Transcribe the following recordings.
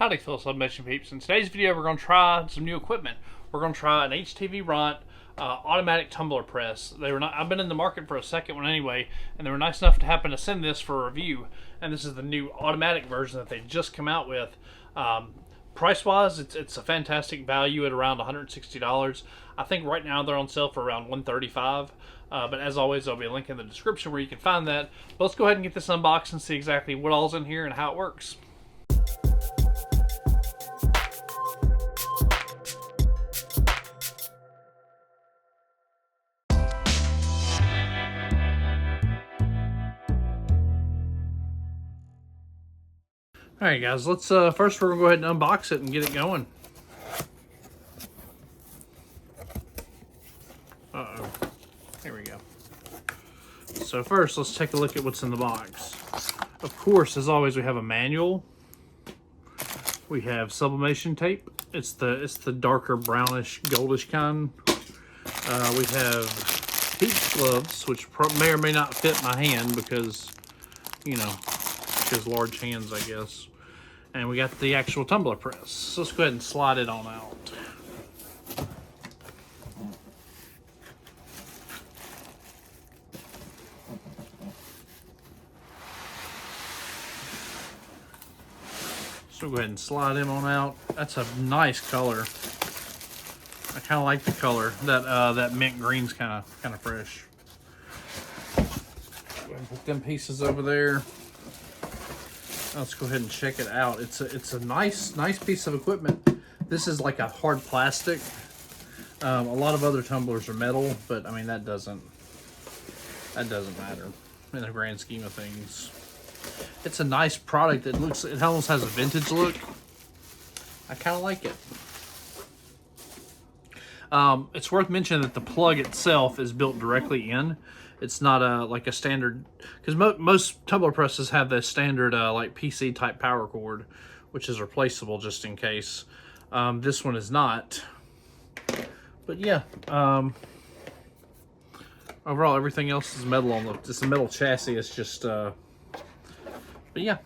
Howdy fellow Sublimation peeps. In today's video we're going to try some new equipment. We're going to try an HTVRont automatic tumbler press. I've been in the market for a second one anyway, and they were nice enough to happen to send this for a review, and this is the new automatic version that they just come out with. Price wise, it's a fantastic value at around $160. I think right now they're on sale for around $135. But as always, there'll be a link in the description where you can find that. But let's go ahead and get this unboxed and see exactly what all's in here and how it works. Alright guys, let's first we're gonna go ahead and unbox it and get it going. Uh-oh. Here we go. So first, let's take a look at what's in the box. Of course, as always, we have a manual. We have sublimation tape. It's the darker brownish, goldish kind. We have heat gloves, which may or may not fit my hand because, you know, she has large hands, I guess. And we got the actual tumbler press. So let's go ahead and slide it on out. So we'll go ahead and slide him on out. That's a nice color. I kind of like the color. That mint green's kind of fresh. Go ahead and put them pieces over there. Let's go ahead and check it out. It's a nice piece of equipment. This is like a hard plastic. A lot of other tumblers are metal, but I mean that doesn't matter in the grand scheme of things. It's a nice product. It almost has a vintage look. I kind of like it. It's worth mentioning that the plug itself is built directly in. It's not like a standard, because most tumbler presses have the standard like PC type power cord, which is replaceable just in case. This one is not. But yeah, overall everything else is metal on it's a metal chassis. It's just, but yeah,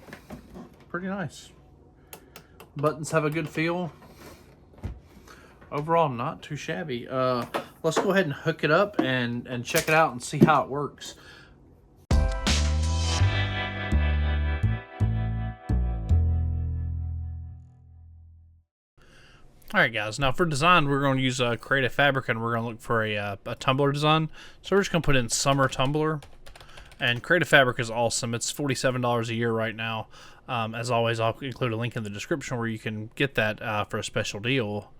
pretty nice. Buttons have a good feel. Overall, not too shabby. Let's go ahead and hook it up and check it out and see how it works. Alright guys, now for design we're going to use Creative Fabric, and we're going to look for a tumbler design. So we're just going to put in Summer Tumbler. And Creative Fabric is awesome. It's $47 a year right now. As always, I'll include a link in the description where you can get that for a special deal.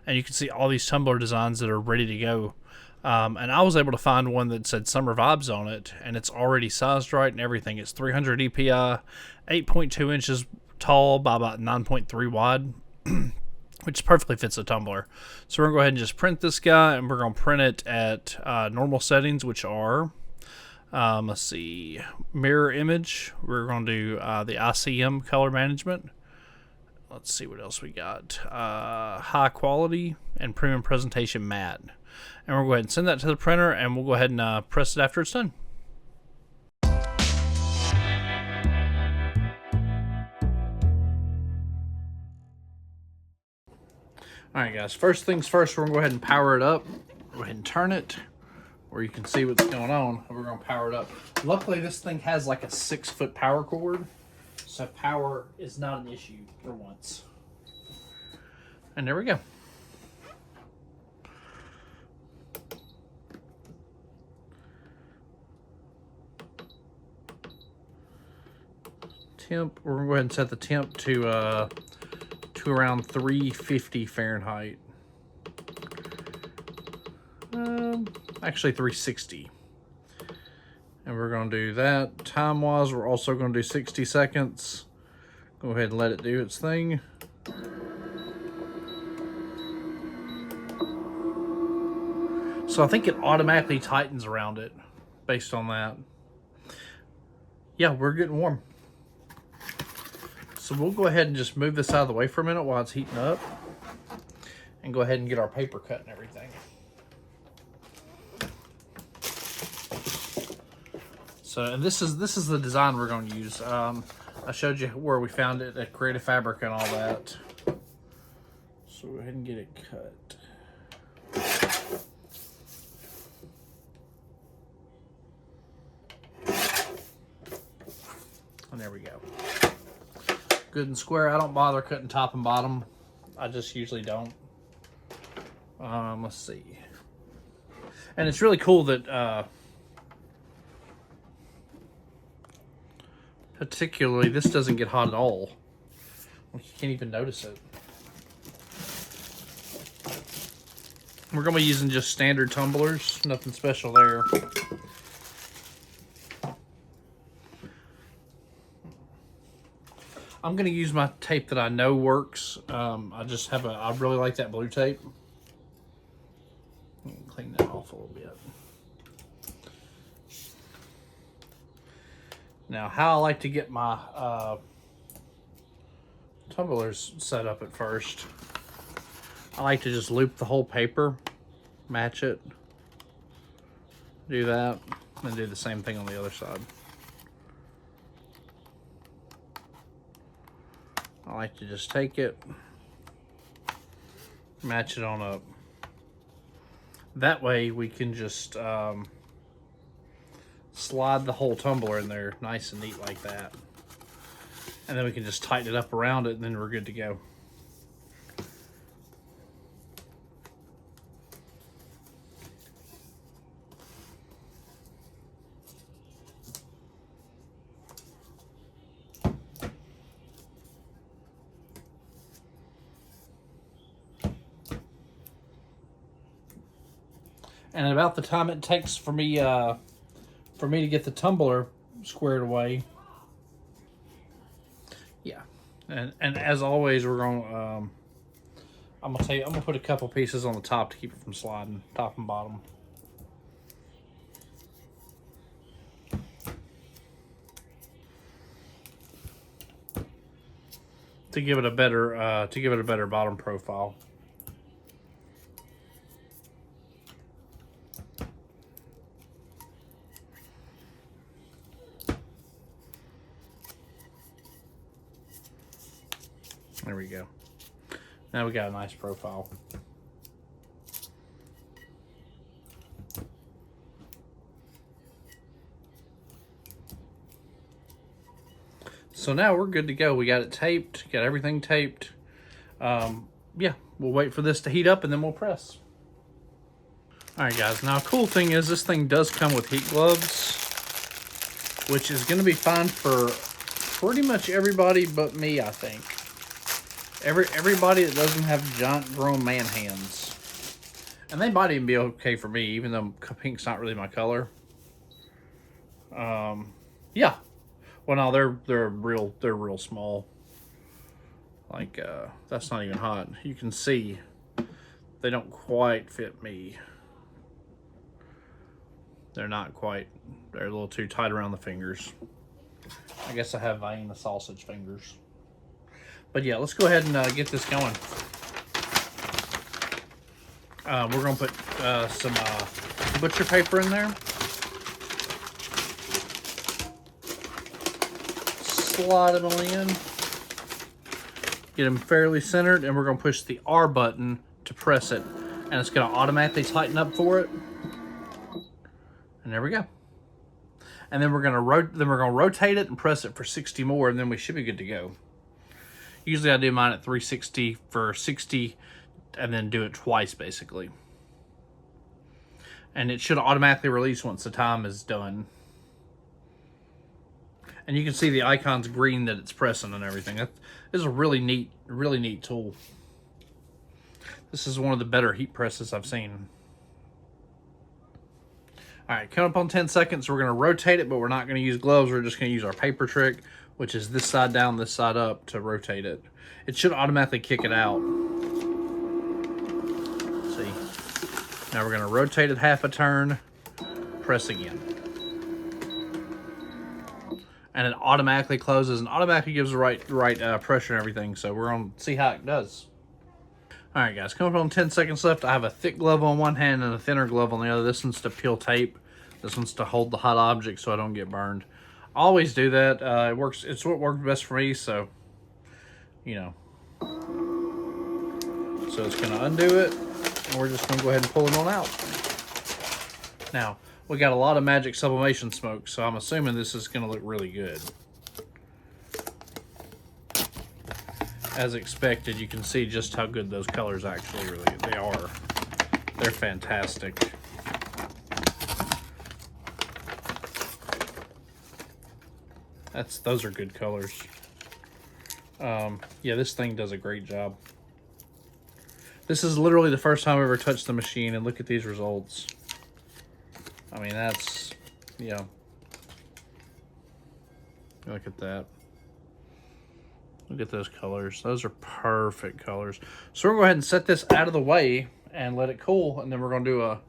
And you can see all these tumbler designs that are ready to go. And I was able to find one that said Summer Vibes on it, and it's already sized right and everything. It's 300 EPI, 8.2 inches tall by about 9.3 wide, which perfectly fits a tumbler. So we're going to go ahead and just print this guy, and we're going to print it at normal settings, which are, let's see, mirror image. We're going to do the ICM color management. Let's see what else we got. High quality and premium presentation matte. And we'll go ahead and send that to the printer, and we'll go ahead and press it after it's done. Alright guys, first things first, we're going to go ahead and power it up. Go ahead and turn it where you can see what's going on. We're going to power it up. Luckily this thing has like a 6-foot power cord, so power is not an issue for once. And there we go. Temp, we're going to go ahead and set the temp to around 350 Fahrenheit. Actually 360. And we're going to do that. Time-wise, we're also going to do 60 seconds. Go ahead and let it do its thing. So I think it automatically tightens around it based on that. Yeah, we're getting warm. So we'll go ahead and just move this out of the way for a minute while it's heating up, and go ahead and get our paper cut and everything. So, and this is the design we're going to use. I showed you where we found it at Creative Fabric and all that. So go ahead and get it cut. And there we go. Good and square. I don't bother cutting top and bottom. I just usually don't. Let's see. And it's really cool that particularly this doesn't get hot at all. You can't even notice it. We're going to be using just standard tumblers. Nothing special there. I'm going to use my tape that I know works. I really like that blue tape. Clean that off a little bit. Now, how I like to get my tumblers set up at first, I like to just loop the whole paper, match it, do that, and do the same thing on the other side. I like to just take it, match it on up. That way we can just slide the whole tumbler in there nice and neat like that. And then we can just tighten it up around it and then we're good to go. And about the time it takes for me to get the tumbler squared away, yeah. And as always, we're gonna I'm gonna put a couple pieces on the top to keep it from sliding, top and bottom. To give it a better bottom profile. There we go. Now we got a nice profile. So now we're good to go. We got it taped, got everything taped. Yeah, we'll wait for this to heat up and then we'll press. All right, guys. Now, cool thing is this thing does come with heat gloves, which is going to be fine for pretty much everybody but me, I think. Everybody that doesn't have giant grown man hands. And they might even be okay for me, even though pink's not really my color. Yeah. Well, no, they're real small. Like, that's not even hot. You can see they don't quite fit me. They're not quite. They're a little too tight around the fingers. I guess I have Vienna sausage fingers. But yeah, let's go ahead and get this going. We're going to put some butcher paper in there. Slide them in. Get them fairly centered, and we're going to push the R button to press it. And it's going to automatically tighten up for it. And there we go. And then we're going to rotate it and press it for 60 more, and then we should be good to go. Usually I do mine at 360 for 60 and then do it twice basically. And it should automatically release once the time is done. And you can see the icon's green that it's pressing and everything. That is a really neat tool. This is one of the better heat presses I've seen. All right, coming up on 10 seconds, we're gonna rotate it, but we're not gonna use gloves. We're just gonna use our paper trick, which is this side down, this side up to rotate it. It should automatically kick it out. See? Now we're gonna rotate it half a turn, press again. And it automatically closes and automatically gives the right pressure and everything. So we're gonna see how it does. All right, guys, coming up on 10 seconds left. I have a thick glove on one hand and a thinner glove on the other. This one's to peel tape. This one's to hold the hot object so I don't get burned. I always do that. It works. It's what worked best for me. So, you know. So it's going to undo it, and we're just going to go ahead and pull it on out. Now, we got a lot of magic sublimation smoke, so I'm assuming this is going to look really good. As expected, you can see just how good those colors actually they are. They're fantastic. Those are good colors. Yeah, this thing does a great job. This is literally the first time I've ever touched the machine, and look at these results. I mean, that's, yeah. Look at that. Look at those colors. Those are perfect colors. So we're going to go ahead and set this out of the way and let it cool, and then we're going to do a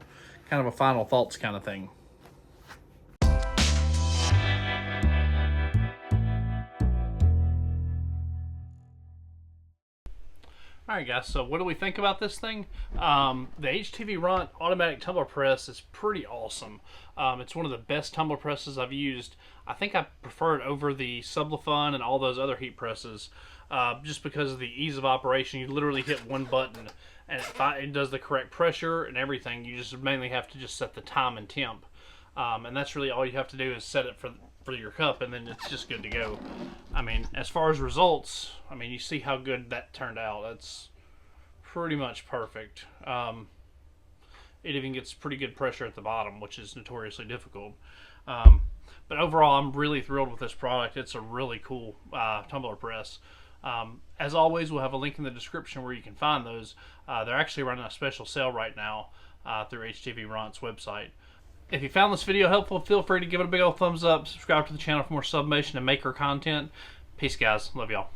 kind of a final thoughts kind of thing. Alright guys, so what do we think about this thing? The HTVRont Automatic Tumbler Press is pretty awesome. It's one of the best tumbler presses I've used. I think I prefer it over the Sublimation and all those other heat presses, just because of the ease of operation. You literally hit one button and it does the correct pressure and everything. You just mainly have to just set the time and temp. And that's really all you have to do is set it for your cup, and then it's just good to go. I mean, as far as results, I mean, you see how good that turned out. That's pretty much perfect. It even gets pretty good pressure at the bottom, which is notoriously difficult. But overall, I'm really thrilled with this product. It's a really cool tumbler press. As always, we'll have a link in the description where you can find those. They're actually running a special sale right now through HTVRont's website. If you found this video helpful, feel free to give it a big old thumbs up, subscribe to the channel for more sublimation and maker content. Peace, guys. Love y'all.